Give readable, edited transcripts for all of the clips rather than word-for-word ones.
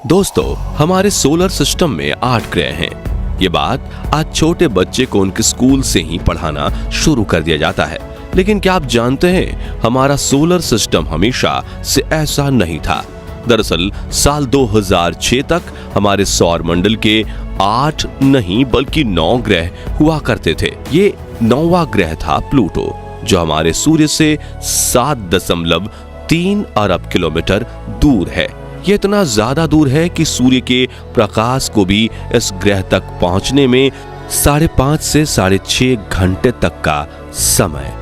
दोस्तों, हमारे solar system में 8 ग्रह हैं। ये बात आज छोटे बच्चे को उनके स्कूल से ही पढ़ाना शुरू कर दिया जाता है। लेकिन क्या आप जानते हैं, हमारा सोलर सिस्टम हमेशा से ऐसा नहीं था। दरअसल साल 2006 तक हमारे सौर मंडल के 8 नहीं बल्कि 9 ग्रह हुआ करते थे। ये 9वां ग्रह था प्लूटो, जो हमारे सूर्य से 7.3 अरब किलोमीटर दूर है। ये इतना ज्यादा दूर है कि सूर्य के प्रकाश को भी इस ग्रह तक पहुंचने में 5.5 से 6.5 घंटे तक का समय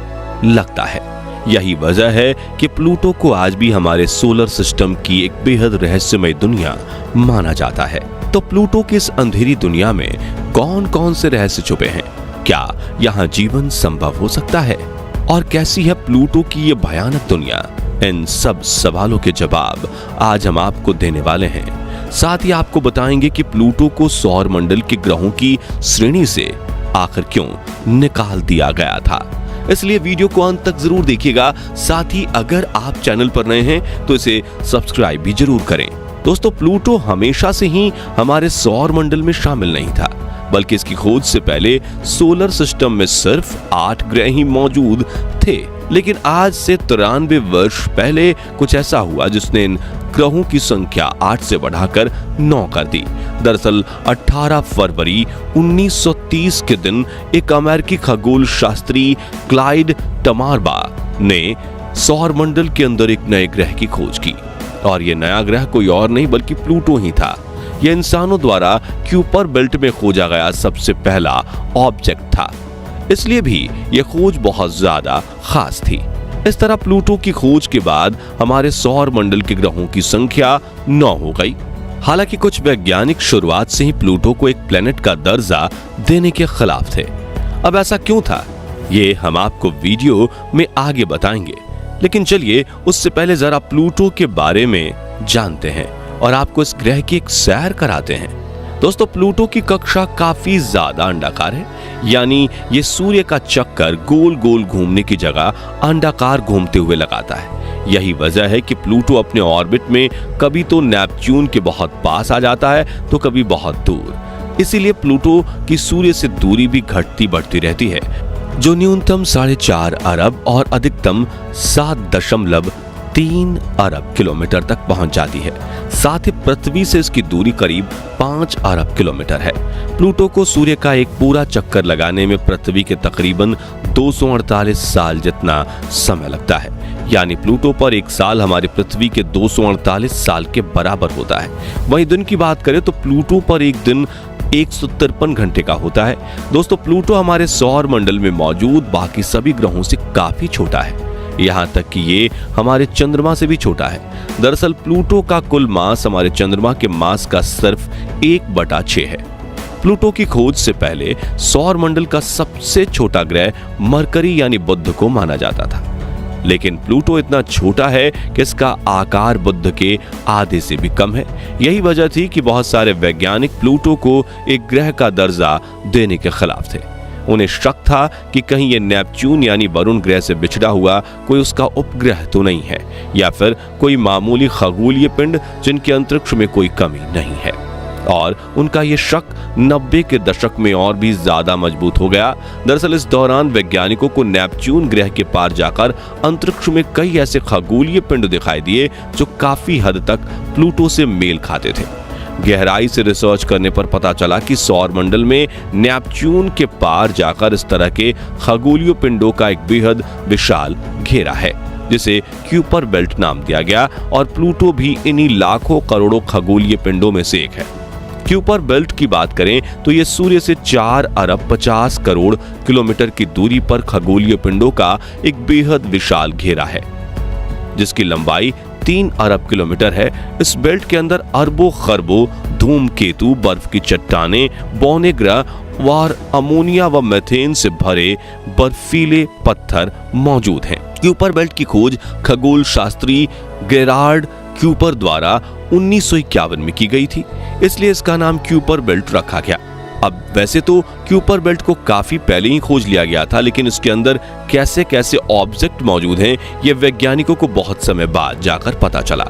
लगता है। यही वजह है कि प्लूटो को आज भी हमारे सोलर सिस्टम की एक बेहद रहस्यमय दुनिया माना जाता है। तो प्लूटो की इस अंधेरी दुनिया में कौन कौन से रहस्य छुपे हैं? क्या यहाँ जीवन संभव हो सकता है? और कैसी है प्लूटो की ये भयानक दुनिया? इन सब सवालों के जवाब आज हम आपको देने वाले हैं। साथ ही आपको बताएंगे कि प्लूटो को सौर मंडल के ग्रहों की श्रेणी से आखिर क्यों निकाल दिया गया था। इसलिए वीडियो को अंत तक जरूर देखिएगा। साथ ही अगर आप चैनल पर नए हैं तो इसे सब्सक्राइब भी जरूर करें। दोस्तों, प्लूटो हमेशा से ही हमारे सौर मंडल में शामिल नहीं था, बल्कि इसकी खोज से पहले सोलर सिस्टम में सिर्फ 8 ग्रह ही मौजूद थे। लेकिन आज से 93 वर्ष पहले कुछ ऐसा हुआ जिसने इन ग्रहों की संख्या 8 से बढ़ाकर 9 कर दी। दरअसल 18 फरवरी 1930 के दिन एक अमेरिकी खगोल शास्त्री क्लाइड टमारबा ने सौर मंडल के अंदर एक नए ग्रह की खोज की, और यह नया ग्रह कोई और नहीं बल्कि प्लूटो ही था। यह इंसानों द्वारा क्यूपर बेल्ट में खोजा गया सबसे पहला ऑब्जेक्ट था, इसलिए भी यह खोज बहुत ज्यादा खास थी। इस तरह प्लूटो की खोज के बाद हमारे सौर मंडल के ग्रहों की संख्या 9 हो गई। हालांकि कुछ वैज्ञानिक शुरुआत से ही प्लूटो को एक प्लेनेट का दर्जा देने के खिलाफ थे। अब ऐसा क्यों था, ये हम आपको वीडियो में आगे बताएंगे। लेकिन चलिए उससे पहले जरा प्लूटो के बारे में जानते हैं और आपको इस ग्रह की एक सैर कराते हैं। दोस्तों, प्लूटो की कक्षा काफी ज्यादा अंडाकार है, यानी ये सूर्य का चक्कर गोल गोल घूमने की जगह अंडाकार घूमते हुए लगाता है। यही वजह है कि प्लूटो अपने ऑर्बिट में कभी तो नेपच्यून के बहुत पास आ जाता है तो कभी बहुत दूर। इसीलिए प्लूटो की सूर्य से दूरी भी घटती बढ़ती रहती है, जो न्यूनतम 4.5 अरब और अधिकतम 7.3 अरब किलोमीटर तक पहुंच जाती है। साथ ही पृथ्वी से इसकी दूरी करीब 5 अरब किलोमीटर है। प्लूटो को सूर्य का एक पूरा चक्कर लगाने में पृथ्वी के तकरीबन 248 साल जितना समय लगता है। यानी प्लूटो पर एक साल हमारी पृथ्वी के 248 साल के बराबर होता है। वहीं दिन की बात करें तो प्लूटो पर एक दिन 153 घंटे का होता है। दोस्तों, प्लूटो हमारे सौर मंडल में मौजूद बाकी सभी ग्रहों से काफी छोटा है, यहाँ तक कि ये हमारे चंद्रमा से भी छोटा है। दरअसल प्लूटो का कुल मास हमारे चंद्रमा के मास का सिर्फ 1/6 है। प्लूटो की खोज से पहले सौर मंडल का सबसे छोटा ग्रह मरकरी यानी बुध को माना जाता था। लेकिन प्लूटो इतना छोटा है कि इसका आकार बुध के आधे से भी कम है। यही वजह थी कि बहुत सारे वैज्ञानिक प्लूटो को एक ग्रह का दर्जा देने के खिलाफ थे। उन्हें शक था कि कहीं ये नेपच्यून यानी वरुण ग्रह से बिछड़ा हुआ कोई उसका उपग्रह तो नहीं है, या फिर कोई मामूली खगोलीय पिंड जिनके अंतरिक्ष में कोई कमी नहीं है। और उनका ये शक 90 के दशक में और भी ज्यादा मजबूत हो गया। दरअसल इस दौरान वैज्ञानिकों को नेपच्यून ग्रह के पार जाकर अंतरिक्ष में कई ऐसे खगोलीय पिंड दिखाई दिए जो काफी हद तक प्लूटो से मेल खाते थे। गहराई से रिसर्च करने पर पता चला कि सौर मंडल में नेपच्यून के पार जाकर इस तरह के खगोलीय पिंडों का एक बेहद विशाल घेरा है, जिसे क्यूपर बेल्ट नाम दिया गया, और प्लूटो भी इन्हीं लाखों करोड़ों खगोलीय पिंडों में से एक है। क्यूपर बेल्ट की बात करें तो यह सूर्य से 4 अरब 50 करोड़ किलोमीटर की दूरी पर खगोलीय पिंडों का एक बेहद विशाल घेरा है, जिसकी लंबाई 3 अरब किलोमीटर है। इस बेल्ट के अंदर अरबों खरबों धूमकेतु, बर्फ की चट्टानें, बौने ग्रह और अमोनिया व मीथेन से भरे बर्फीले पत्थर मौजूद हैं। क्यूपर बेल्ट की खोज खगोल शास्त्री गेरार्ड क्यूपर द्वारा 1951 में की गई थी, इसलिए इसका नाम क्यूपर बेल्ट रखा गया। अब वैसे तो क्यूपर बेल्ट को काफी पहले ही खोज लिया गया था, लेकिन इसके अंदर कैसे कैसे ऑब्जेक्ट मौजूद हैं, ये वैज्ञानिकों को बहुत समय बाद जाकर पता चला।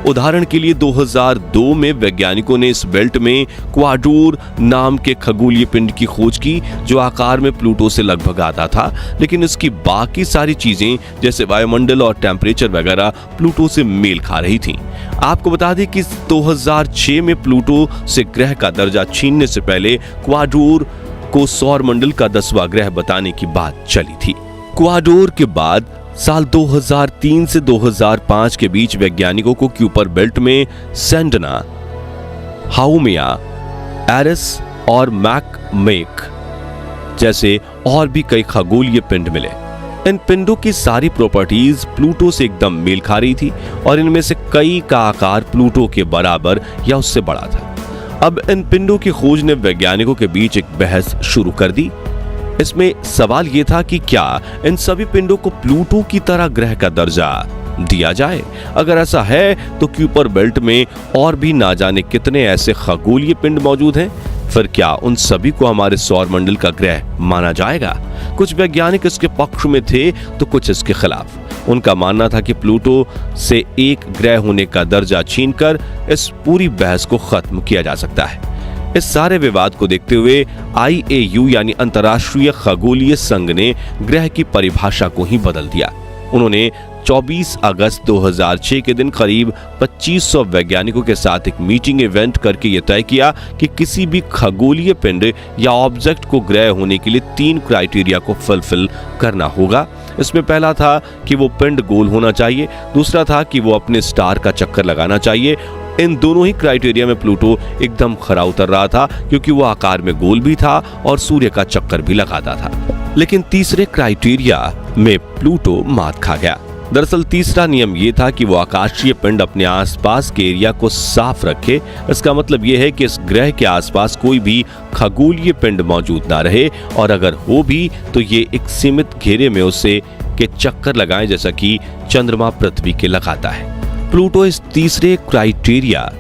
उदाहरण के लिए 2002 में वैज्ञानिकों ने इस बेल्ट में क्वाड्रूर नाम के खगोलीय पिंड की खोज की, जो आकार में प्लूटो से लगभग आधा था, लेकिन इसकी बाकी सारी चीजें जैसे वायुमंडल और टेम्परेचर वगैरह प्लूटो से मेल खा रही थीं। आपको बता दें कि 2006 में प्लूटो से ग्रह का दर्जा छीनने से पहले क्वाड्रूर को सौर मंडल का 10वां ग्रह बताने की बात चली थी। क्वाड्रूर के बाद साल 2003 से 2005 के बीच वैज्ञानिकों को क्यूपर बेल्ट में सेंडना, हाउमिया, एरिस और मैकमेक जैसे और भी कई खगोलीय पिंड मिले। इन पिंडों की सारी प्रॉपर्टीज प्लूटो से एकदम मेल खा रही थी और इनमें से कई का आकार प्लूटो के बराबर या उससे बड़ा था। अब इन पिंडों की खोज ने वैज्ञानिकों के बीच एक बहस शुरू कर दी। इसमें सवाल यह था कि क्या इन सभी पिंडों को प्लूटो की तरह ग्रह का दर्जा दिया जाए। अगर ऐसा है तो क्यूपर बेल्ट में और भी ना जाने कितने ऐसे खगोलीय पिंड मौजूद हैं। फिर क्या उन सभी को हमारे सौर मंडल का ग्रह माना जाएगा? कुछ वैज्ञानिक इसके पक्ष में थे तो कुछ इसके खिलाफ। उनका मानना था कि प्लूटो से एक ग्रह होने का दर्जा छीनकर इस पूरी बहस को खत्म किया जा सकता है। इस सारे विवाद को देखते हुए IAU यानी अंतर्राष्ट्रीय खगोलीय संघ ने ग्रह की परिभाषा को ही बदल दिया। उन्होंने 24 अगस्त 2006 के दिन करीब 2500 वैज्ञानिकों के साथ एक मीटिंग इवेंट करके यह तय किया कि किसी भी खगोलीय पिंड या ऑब्जेक्ट को ग्रह होने के लिए 3 क्राइटेरिया को फुलफिल करना होगा। इसमें पहला था कि वो पिंड गोल होना चाहिए, दूसरा था कि वो अपने स्टार का चक्कर लगाना चाहिए। इन दोनों ही क्राइटेरिया में प्लूटो एकदम खरा उतर रहा था, क्योंकि वो आकार में गोल भी था और सूर्य का चक्कर भी लगाता था। लेकिन तीसरे क्राइटेरिया में प्लूटो मात खा गया। दरअसल तीसरा नियम यह था कि वो आकाशीय पिंड अपने आसपास के एरिया को साफ रखे। इसका मतलब यह है कि इस ग्रह के आसपास कोई भी खगोलीय पिंड मौजूद ना रहे, और अगर हो भी तो ये एक सीमित घेरे में उसे के चक्कर लगाएं, जैसा कि चंद्रमा पृथ्वी के लगाता है। प्लूटो इस तीसरे क्राइटेरिया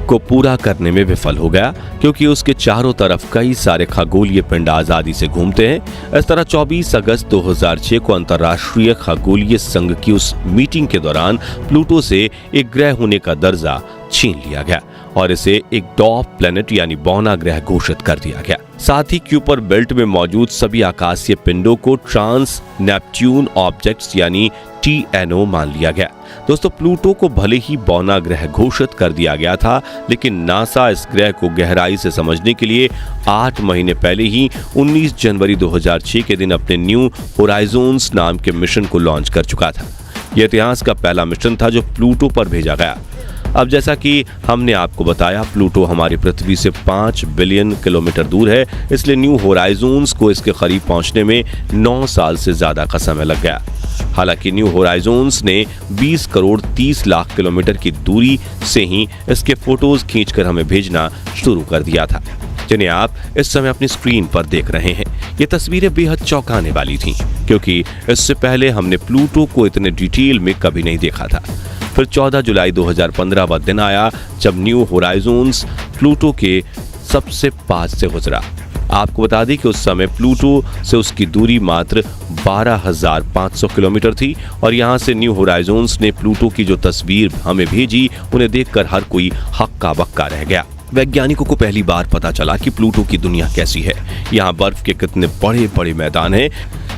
को पूरा करने में विफल हो गया, क्योंकि उसके चारों तरफ कई सारे खगोलीय पिंड आजादी से घूमते हैं। इस तरह 24 अगस्त 2006 को अंतर्राष्ट्रीय खगोलीय संघ की उस मीटिंग के दौरान प्लूटो से एक ग्रह होने का दर्जा छीन लिया गया और इसे एक डॉर्फ प्लैनेट यानी बौना ग्रह घोषित कर दिया गया। साथ ही क्यूपर बेल्ट में मौजूद सभी आकाशीय पिंडों को ट्रांस नेपट्यून ऑब्जेक्ट्स यानी TNO मान लिया गया। दोस्तों, प्लूटो को भले ही बौना ग्रह घोषित कर दिया गया था, लेकिन नासा इस ग्रह को गहराई से समझने के लिए 8 महीने पहले ही 19 जनवरी 2006 के दिन अपने न्यू होराइजन्स नाम के मिशन को लॉन्च कर चुका था। यह इतिहास का पहला मिशन था जो प्लूटो पर भेजा गया। अब जैसा कि हमने आपको बताया, प्लूटो हमारी पृथ्वी से 5 बिलियन किलोमीटर दूर है, इसलिए न्यू होराइजन्स को इसके करीब पहुंचने में 9 साल से ज्यादा का समय लग गया। हालांकि न्यू होराइजन्स ने 20 करोड़ 30 लाख किलोमीटर की दूरी से ही इसके फोटोज खींचकर हमें भेजना शुरू कर दिया था, जिन्हें आप इस समय अपनी स्क्रीन पर देख रहे हैं। ये तस्वीरें बेहद चौंकाने वाली थीं, क्योंकि इससे पहले हमने प्लूटो को इतने डिटेल में कभी नहीं देखा था। फिर 14 जुलाई 2015 वह दिन आया जब न्यू होराइजन्स प्लूटो के सबसे पास से गुजरा। आपको बता दें कि उस समय प्लूटो से उसकी दूरी मात्र 12,500 किलोमीटर थी, और यहाँ से न्यू होराइजन्स ने प्लूटो की जो तस्वीर हमें भेजी, उन्हें देखकर हर कोई हक्का बक्का रह गया। वैज्ञानिकों को पहली बार पता चला कि प्लूटो की दुनिया कैसी है। यहाँ बर्फ के कितने बड़े बड़े मैदान हैं,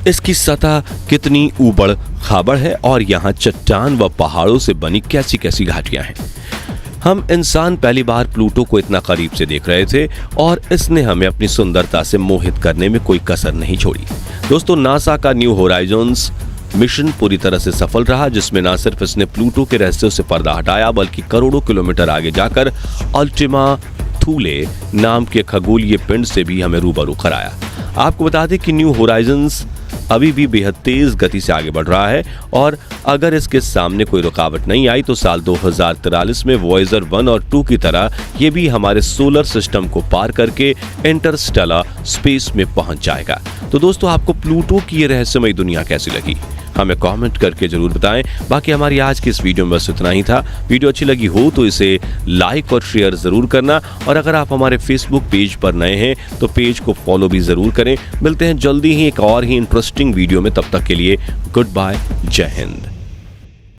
इसकी सतह कितनी ऊबड़ खाबड़ है, और यहाँ चट्टान व पहाड़ों से बनी कैसी कैसी घाटियां हैं। हम इंसान पहली बार प्लूटो को इतना करीब से देख रहे थे, और इसने हमें अपनी सुंदरता से मोहित करने में कोई कसर नहीं छोड़ी। दोस्तों, नासा का न्यू होराइजन्स मिशन पूरी तरह से सफल रहा, जिसमें न सिर्फ इसने प्लूटो के रहस्यों से पर्दा हटाया, बल्कि करोड़ों किलोमीटर आगे जाकर अल्टीमा थूले नाम के खगोलीय पिंड से भी हमें रूबरू कराया। आपको बता दें कि न्यू होराइजन्स अभी भी बेहद तेज गति से आगे बढ़ रहा है, और अगर इसके सामने कोई रुकावट नहीं आई तो साल 2043 में वॉयेजर 1 और 2 की तरह ये भी हमारे सोलर सिस्टम को पार करके इंटरस्टेलर स्पेस में पहुंच जाएगा। तो दोस्तों, आपको प्लूटो की ये रहस्यमयी दुनिया कैसी लगी, हमें कमेंट करके जरूर बताएं। बाकी हमारी आज की इस वीडियो में बस इतना ही था। वीडियो अच्छी लगी हो तो इसे लाइक और शेयर जरूर करना, और अगर आप हमारे फेसबुक पेज पर नए हैं तो पेज को फॉलो भी जरूर करें। मिलते हैं जल्दी ही एक और ही इंटरेस्टिंग वीडियो में, तब तक के लिए गुड बाय, जय हिंद।